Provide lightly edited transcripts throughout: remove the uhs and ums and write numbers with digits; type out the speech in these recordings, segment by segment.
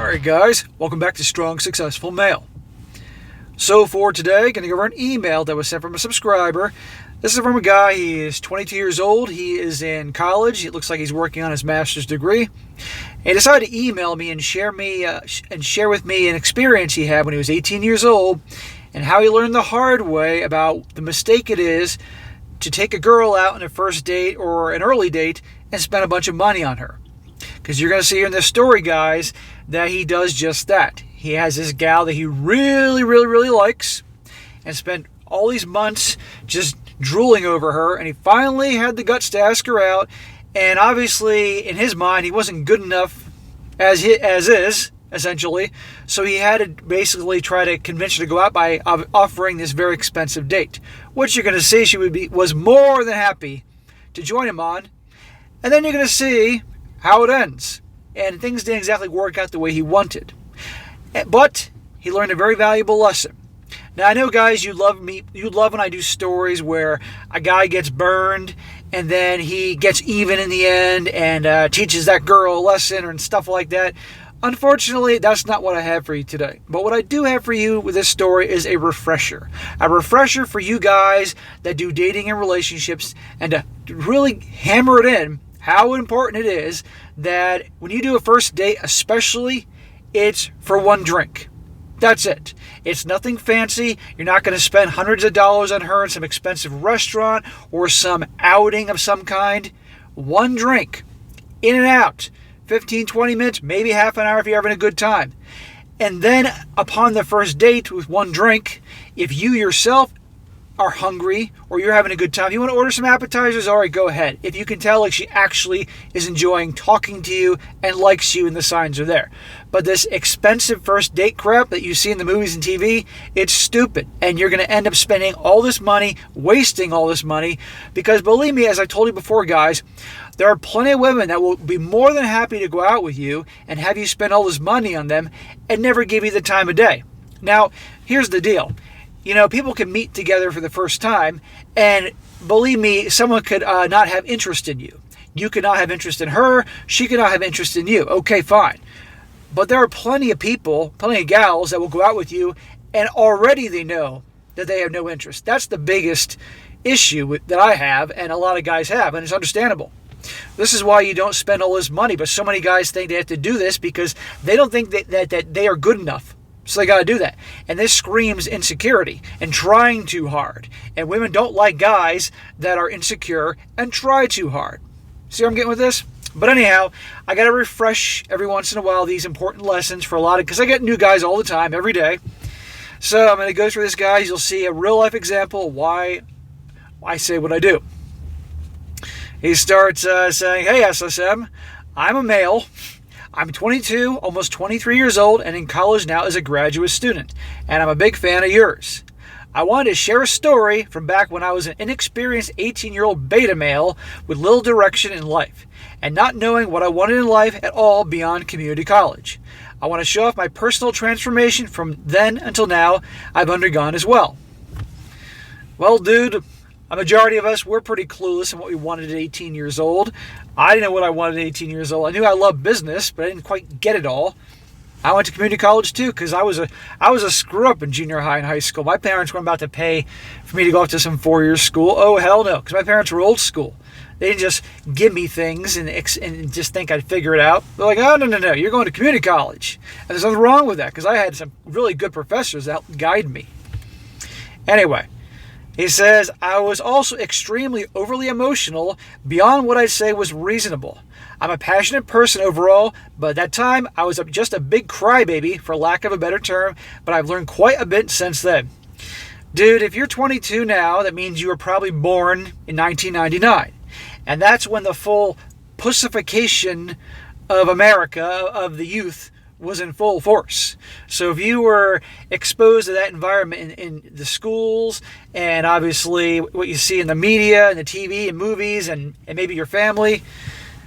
Alright guys, welcome back to Strong Successful Male. So for today, going to go over an email that was sent from a subscriber. This is from a guy, he is 22 years old, he is in college, it looks like he's working on his master's degree. He decided to email me and share with me an experience he had when he was 18 years old and how he learned the hard way about the mistake it is to take a girl out on a first date or an early date and spend a bunch of money on her. Because you're going to see here in this story, guys, that he does just that. He has this gal that he really likes and spent all these months just drooling over her, and he finally had the guts to ask her out, and obviously in his mind he wasn't good enough as is, essentially, so he had to basically try to convince her to go out by offering this very expensive date, which you're going to see she was more than happy to join him on. And then you're going to see how it ends. And things didn't exactly work out the way he wanted. But he learned a very valuable lesson. Now, I know, guys, you love when I do stories where a guy gets burned and then he gets even in the end and teaches that girl a lesson and stuff like that. Unfortunately, that's not what I have for you today. But what I do have for you with this story is a refresher. A refresher for you guys that do dating and relationships, and to really hammer it in how important it is that when you do a first date, especially, it's for one drink. That's it. It's nothing fancy. You're not going to spend hundreds of dollars on her in some expensive restaurant or some outing of some kind. One drink. In and out. 15, 20 minutes, maybe half an hour if you're having a good time. And then upon the first date with one drink, if you yourself are hungry or you're having a good time, you want to order some appetizers, all right, go ahead. If you can tell like she actually is enjoying talking to you and likes you and the signs are there. But this expensive first date crap that you see in the movies and TV, it's stupid. And you're going to end up spending all this money, wasting all this money, because believe me, as I told you before, guys, there are plenty of women that will be more than happy to go out with you and have you spend all this money on them and never give you the time of day. Now, here's the deal. You know, people can meet together for the first time, and believe me, someone could not have interest in you. You could not have interest in her. She could not have interest in you. Okay, fine. But there are plenty of people, plenty of gals that will go out with you, and already they know that they have no interest. That's the biggest issue that I have, and a lot of guys have, and it's understandable. This is why you don't spend all this money, but so many guys think they have to do this because they don't think that they are good enough. So they got to do that. And this screams insecurity and trying too hard. And women don't like guys that are insecure and try too hard. See where I'm getting with this? But anyhow, I got to refresh every once in a while these important lessons for a lot of, because I get new guys all the time, every day. So I'm going to go through this, guys. You'll see a real life example of why I say what I do. He starts saying, "Hey, SSM, I'm a male. I'm 22, almost 23 years old, and in college now as a graduate student, and I'm a big fan of yours. I wanted to share a story from back when I was an inexperienced 18-year-old beta male with little direction in life, and not knowing what I wanted in life at all beyond community college. I want to show off my personal transformation from then until now I've undergone as well." Well, dude, a majority of us, we're pretty clueless in what we wanted at 18 years old. I didn't know what I wanted at 18 years old. I knew I loved business, but I didn't quite get it all. I went to community college too because I was a screw-up in junior high and high school. My parents weren't about to pay for me to go off to some four-year school. Oh, hell no, because my parents were old school. They didn't just give me things and just think I'd figure it out. They're like, "Oh, no, you're going to community college." And there's nothing wrong with that because I had some really good professors that helped guide me. Anyway, he says, "I was also extremely overly emotional beyond what I'd say was reasonable. I'm a passionate person overall, but at that time I was just a big crybaby, for lack of a better term, but I've learned quite a bit since then." Dude, if you're 22 now, that means you were probably born in 1999. And that's when the full pussification of America, of the youth, was in full force. So if you were exposed to that environment in the schools, and obviously what you see in the media and the TV and movies and maybe your family,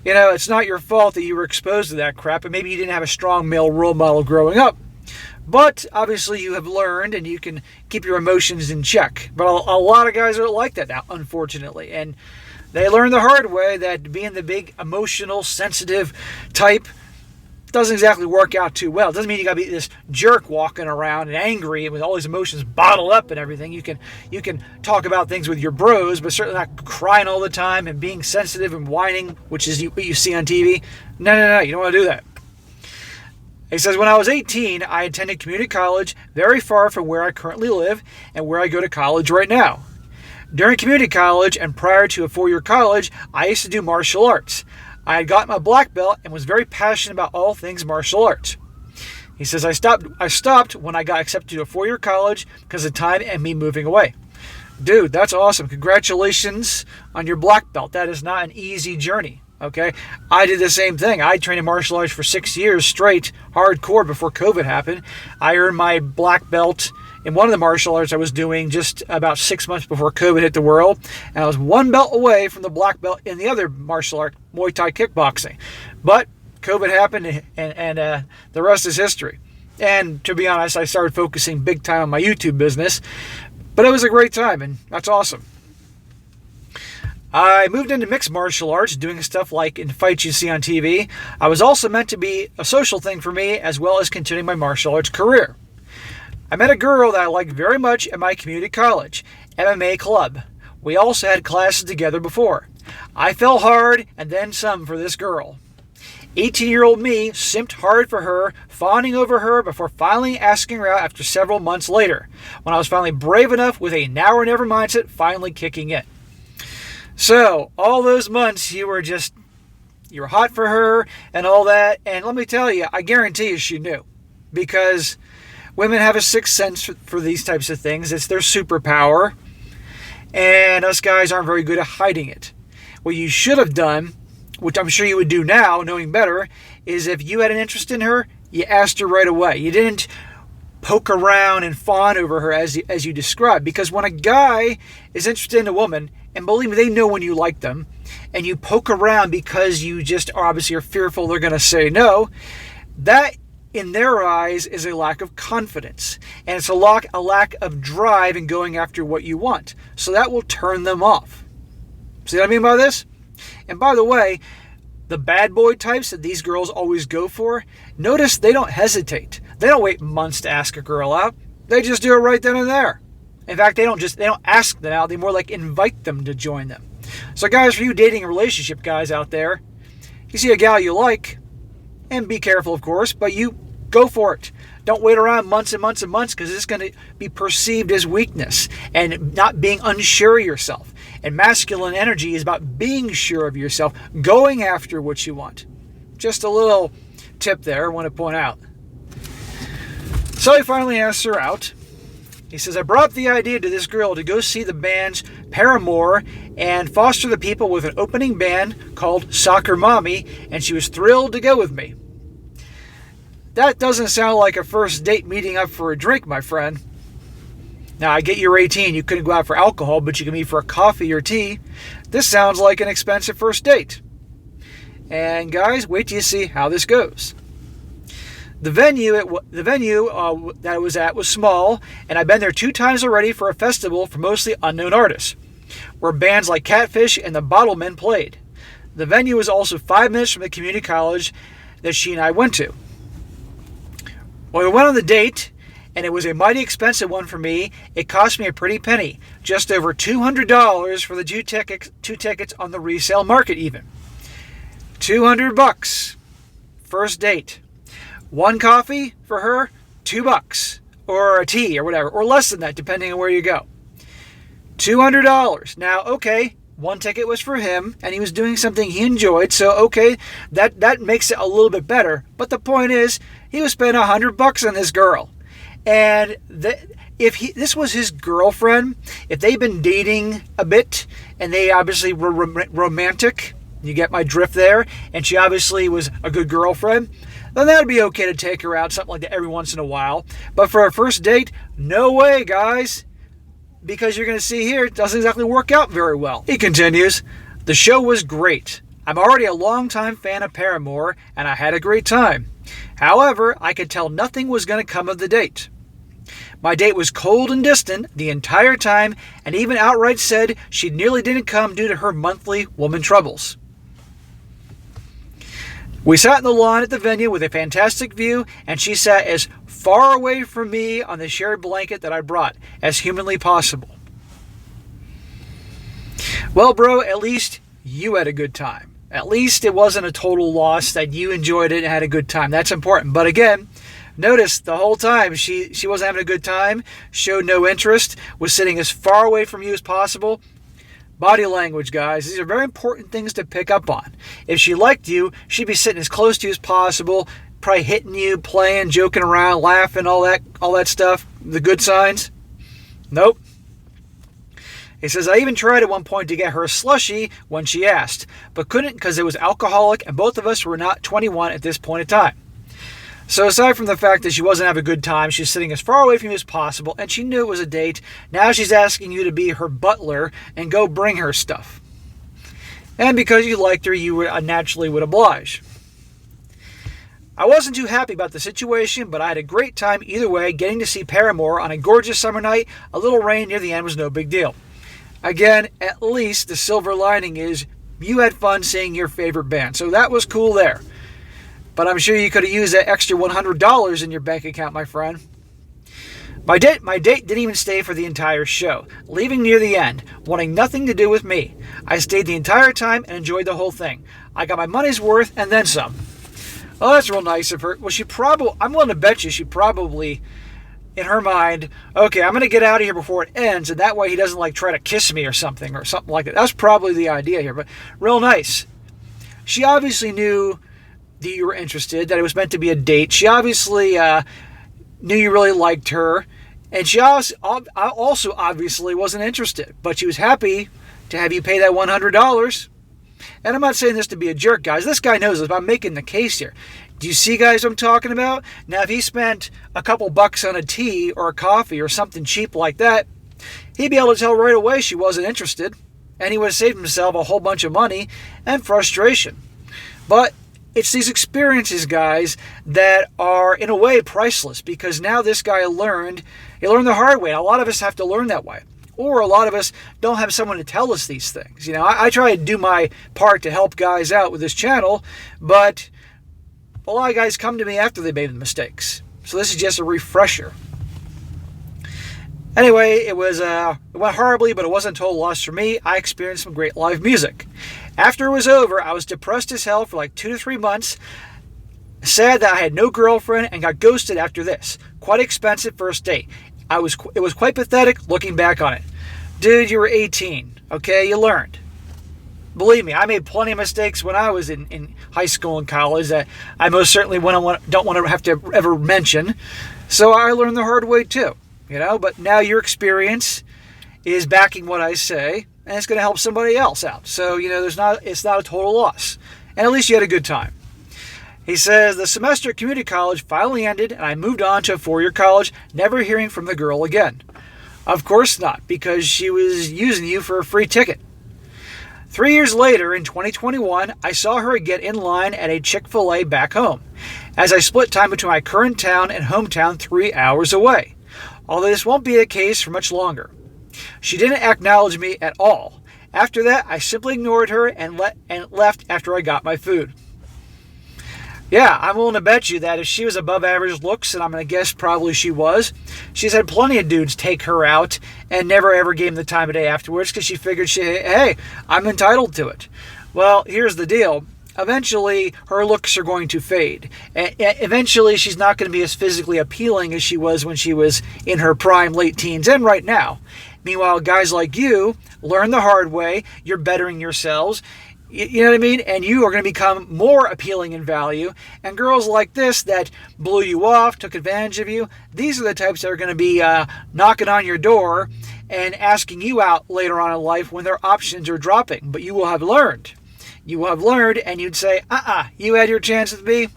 you know, it's not your fault that you were exposed to that crap, and maybe you didn't have a strong male role model growing up. But obviously you have learned and you can keep your emotions in check. But a lot of guys are like that now, unfortunately. And they learn the hard way that being the big emotional, sensitive type doesn't exactly work out too well. It doesn't mean you got to be this jerk walking around and angry and with all these emotions bottled up and everything. You can talk about things with your bros, but certainly not crying all the time and being sensitive and whining, which is what you see on TV. No, you don't want to do that. He says, when I was 18, I attended community college very far from where I currently live and where I go to college right now. During community college and prior to a 4-year college, I used to do martial arts. I had got my black belt and was very passionate about all things martial arts. He says, I stopped when I got accepted to a 4-year college because of time and me moving away. Dude, that's awesome. Congratulations on your black belt. That is not an easy journey. Okay, I did the same thing. I trained in martial arts for 6 years straight, hardcore, before COVID happened. I earned my black belt in one of the martial arts I was doing just about 6 months before COVID hit the world. And I was one belt away from the black belt in the other martial art, Muay Thai kickboxing. But COVID happened and the rest is history. And to be honest, I started focusing big time on my YouTube business. But it was a great time, and that's awesome. I moved into mixed martial arts, doing stuff like in fights you see on TV. I was also meant to be a social thing for me, as well as continuing my martial arts career. I met a girl that I liked very much at my community college, MMA club. We also had classes together before. I fell hard and then some for this girl. 18-year-old me simped hard for her, fawning over her before finally asking her out after several months later, when I was finally brave enough with a now or never mindset finally kicking in. So, all those months you were hot for her and all that. And let me tell you, I guarantee you she knew. Because women have a sixth sense for these types of things. It's their superpower. And us guys aren't very good at hiding it. What you should have done, which I'm sure you would do now, knowing better, is if you had an interest in her, you asked her right away. You didn't poke around and fawn over her as you described. Because when a guy is interested in a woman, and believe me, they know when you like them, and you poke around because you just obviously are fearful they're going to say no, that in their eyes is a lack of confidence. And it's a lack of drive in going after what you want. So that will turn them off. See what I mean by this? And by the way, the bad boy types that these girls always go for, notice they don't hesitate. They don't wait months to ask a girl out. They just do it right then and there. In fact, they don't ask them out. They more like invite them to join them. So guys, for you dating and relationship guys out there, you see a gal you like, and be careful, of course, but you go for it. Don't wait around months and months and months, because it's going to be perceived as weakness and not being unsure of yourself. And masculine energy is about being sure of yourself, going after what you want. Just a little tip there I want to point out. So he finally asks her out. He says, I brought up the idea to this girl to go see the band's Paramore and foster the people with an opening band called Soccer Mommy, and she was thrilled to go with me. That doesn't sound like a first date meeting up for a drink, my friend. Now, I get you're 18, you couldn't go out for alcohol, but you can meet for a coffee or tea. This sounds like an expensive first date. And guys, wait till you see how this goes. The venue that I was at was small, and I've been there 2 times already for a festival for mostly unknown artists, where bands like Catfish and the Bottlemen played. The venue was also 5 minutes from the community college that she and I went to. When we went on the date, and it was a mighty expensive one for me, it cost me a pretty penny, just over $200 for the 2 tickets on the resale market even. $200. First date. 1 coffee for her, $2, or a tea or whatever, or less than that, depending on where you go. $200. Now, okay, 1 ticket was for him, and he was doing something he enjoyed, so okay, that makes it a little bit better. But the point is, he was spending $100 on this girl, and if this was his girlfriend, if they've been dating a bit, and they obviously were romantic, you get my drift there, and she obviously was a good girlfriend, then that would be okay to take her out, something like that every once in a while. But for a first date, no way, guys. Because you're going to see here, it doesn't exactly work out very well. He continues, the show was great. I'm already a longtime fan of Paramore, and I had a great time. However, I could tell nothing was going to come of the date. My date was cold and distant the entire time, and even outright said she nearly didn't come due to her monthly woman troubles. We sat in the lawn at the venue with a fantastic view, and she sat as far away from me on the shared blanket that I brought as humanly possible. Well, bro, at least you had a good time. At least it wasn't a total loss, that you enjoyed it and had a good time. That's important. But again, notice the whole time she wasn't having a good time, showed no interest, was sitting as far away from you as possible. Body language, guys. These are very important things to pick up on. If she liked you, she'd be sitting as close to you as possible, probably hitting you, playing, joking around, laughing, all that stuff. The good signs. Nope. He says, I even tried at one point to get her a slushie when she asked, but couldn't because it was alcoholic and both of us were not 21 at this point in time. So aside from the fact that she wasn't having a good time, she's sitting as far away from you as possible, and she knew it was a date. Now she's asking you to be her butler and go bring her stuff. And because you liked her, you naturally would oblige. I wasn't too happy about the situation, but I had a great time either way, getting to see Paramore on a gorgeous summer night. A little rain near the end was no big deal. Again, at least the silver lining is you had fun seeing your favorite band, so that was cool there. But I'm sure you could have used that extra $100 in your bank account, my friend. My date didn't even stay for the entire show, leaving near the end, wanting nothing to do with me. I stayed the entire time and enjoyed the whole thing. I got my money's worth and then some. Oh, that's real nice of her. Well, I'm willing to bet you she probably, in her mind, okay, I'm going to get out of here before it ends, and that way he doesn't try to kiss me or something like that. That's probably the idea here, but real nice. She obviously knew that you were interested, that it was meant to be a date. She obviously knew you really liked her, and she also obviously wasn't interested, but she was happy to have you pay that $100. And I'm not saying this to be a jerk, guys. This guy knows this, but I'm making the case here. Do you see, guys, what I'm talking about? Now, if he spent a couple bucks on a tea or a coffee or something cheap like that, he'd be able to tell right away she wasn't interested, and he would have saved himself a whole bunch of money and frustration. But it's these experiences, guys, that are in a way priceless, because now this guy learned the hard way. And a lot of us have to learn that way. Or a lot of us don't have someone to tell us these things. I try to do my part to help guys out with this channel, but a lot of guys come to me after they made the mistakes. So this is just a refresher. Anyway, it went horribly, but it wasn't a total loss for me. I experienced some great live music. After it was over, I was depressed as hell for 2 to 3 months. Sad that I had no girlfriend and got ghosted after this. Quite expensive first date. It was quite pathetic looking back on it. Dude, you were 18, okay? You learned. Believe me, I made plenty of mistakes when I was in high school and college that I most certainly don't want to have to ever mention. So I learned the hard way too, But now your experience is backing what I say, and it's going to help somebody else out. So, it's not a total loss. And at least you had a good time. He says, the semester at community college finally ended, and I moved on to a 4-year college, never hearing from the girl again. Of course not, because she was using you for a free ticket. 3 years later, in 2021, I saw her get in line at a Chick-fil-A back home, as I split time between my current town and hometown 3 hours away. Although this won't be the case for much longer. She didn't acknowledge me at all. After that, I simply ignored her and left after I got my food. Yeah, I'm willing to bet you that if she was above average looks, and I'm going to guess probably she was, she's had plenty of dudes take her out and never ever gave him the time of day afterwards because she figured, hey, I'm entitled to it. Well, here's the deal. Eventually, her looks are going to fade. Eventually, she's not going to be as physically appealing as she was when she was in her prime late teens and right now. Meanwhile, guys like you learn the hard way. You're bettering yourselves. You know what I mean? And you are going to become more appealing in value. And girls like this that blew you off, took advantage of you, these are the types that are going to be knocking on your door and asking you out later on in life when their options are dropping. But you will have learned. You will have learned, and you'd say, you had your chance with me?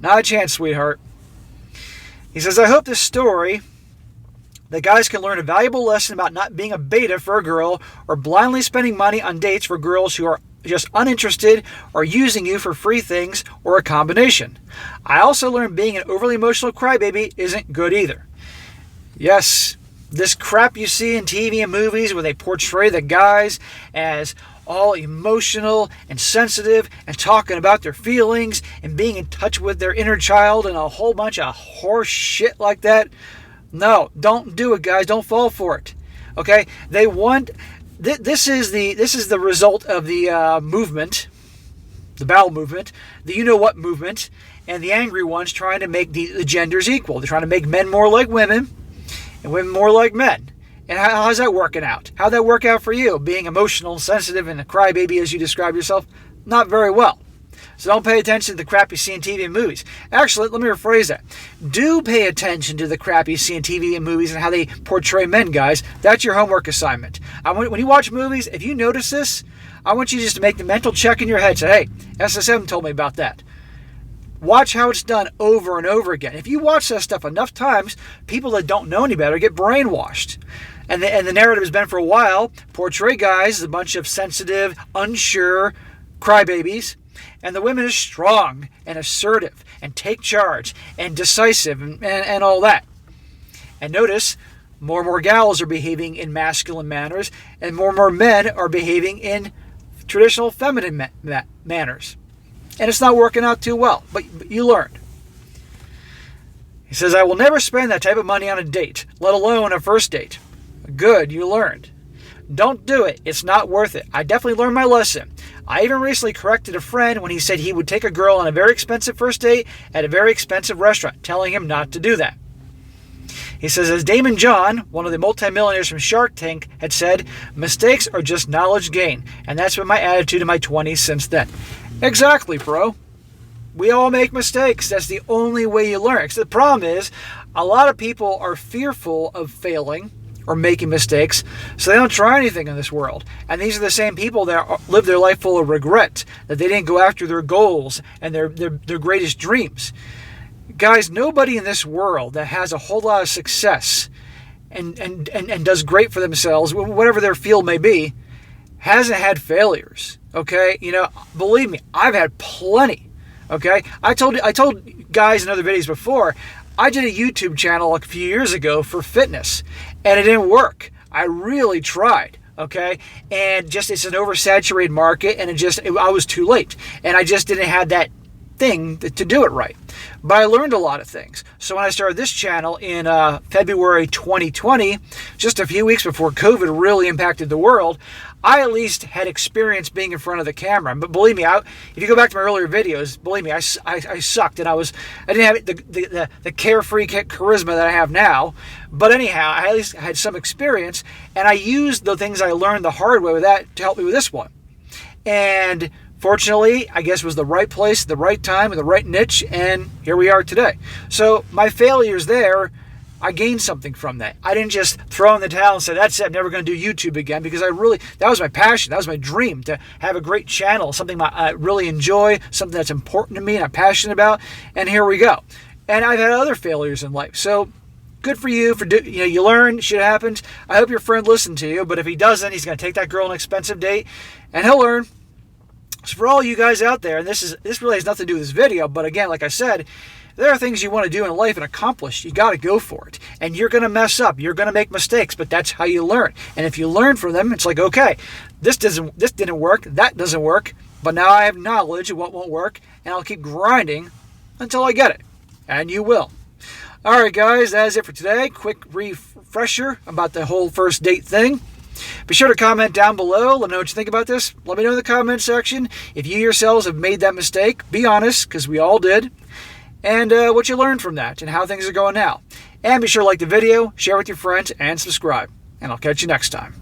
Not a chance, sweetheart. He says, I hope this story that guys can learn a valuable lesson about not being a beta for a girl or blindly spending money on dates for girls who are just uninterested or using you for free things or a combination. I also learned being an overly emotional crybaby isn't good either. Yes, this crap you see in TV and movies where they portray the guys as all emotional and sensitive and talking about their feelings and being in touch with their inner child and a whole bunch of horse shit like that. No, don't do it, guys. Don't fall for it. Okay? They want... This is the result of the movement, the bowel movement, the you-know-what movement, and the angry ones trying to make the genders equal. They're trying to make men more like women and women more like men. And how's that working out? How'd that work out for you? Being emotional, sensitive, and a crybaby as you describe yourself? Not very well. So don't pay attention to the crap you see in TV and movies. Actually, let me rephrase that. Do pay attention to the crap you see in TV and movies and how they portray men, guys. That's your homework assignment. When you watch movies, if you notice this, I want you just to make the mental check in your head. Say, hey, SSM told me about that. Watch how it's done over and over again. If you watch that stuff enough times, people that don't know any better get brainwashed. And the narrative has been for a while, portray guys as a bunch of sensitive, unsure crybabies, and the women are strong and assertive and take charge and decisive and all that. And notice, more and more gals are behaving in masculine manners, and more men are behaving in traditional feminine manners. And it's not working out too well, but you learned. He says, I will never spend that type of money on a date, let alone a first date. Good, you learned. Don't do it. It's not worth it. I definitely learned my lesson. I even recently corrected a friend when he said he would take a girl on a very expensive first date at a very expensive restaurant, telling him not to do that. He says, as Damon John, one of the multimillionaires from Shark Tank, had said, mistakes are just knowledge gain. And that's been my attitude in my 20s since then. Exactly, bro. We all make mistakes. That's the only way you learn. Because the problem is, a lot of people are fearful of failing or making mistakes, so they don't try anything in this world. And these are the same people that live their life full of regret, that they didn't go after their goals and their greatest dreams. Guys, nobody in this world that has a whole lot of success and does great for themselves, whatever their field may be, hasn't had failures. Okay? You know, believe me, I've had plenty. Okay? I told guys in other videos before, I did a YouTube channel a few years ago for fitness, and it didn't work. I really tried, okay? And just, it's an oversaturated market, and I was too late. And I just didn't have that thing to do it right. But I learned a lot of things. So when I started this channel in February 2020, just a few weeks before COVID really impacted the world, I at least had experience being in front of the camera. But believe me, if you go back to my earlier videos, believe me, I sucked, and I didn't have the carefree charisma that I have now. But anyhow, I at least had some experience, and I used the things I learned the hard way with that to help me with this one. And fortunately, I guess it was the right place, the right time, with the right niche, and here we are today. So my failures there, I gained something from that. I didn't just throw in the towel and say, that's it, I'm never going to do YouTube again, because that was my passion, that was my dream, to have a great channel, something I really enjoy, something that's important to me and I'm passionate about, and here we go. And I've had other failures in life, so good for you. You learn, shit happens. I hope your friend listened to you, but if he doesn't, he's going to take that girl on an expensive date, and he'll learn. So for all you guys out there, and this really has nothing to do with this video, but again, like I said, there are things you want to do in life and accomplish. You got to go for it. And you're going to mess up. You're going to make mistakes, but that's how you learn. And if you learn from them, it's like, okay, this didn't work, that doesn't work, but now I have knowledge of what won't work, and I'll keep grinding until I get it. And you will. All right, guys, that is it for today. Quick refresher about the whole first date thing. Be sure to comment down below. Let me know what you think about this. Let me know in the comment section if you yourselves have made that mistake. Be honest, because we all did. And what you learned from that and how things are going now. And be sure to like the video, share with your friends, and subscribe. And I'll catch you next time.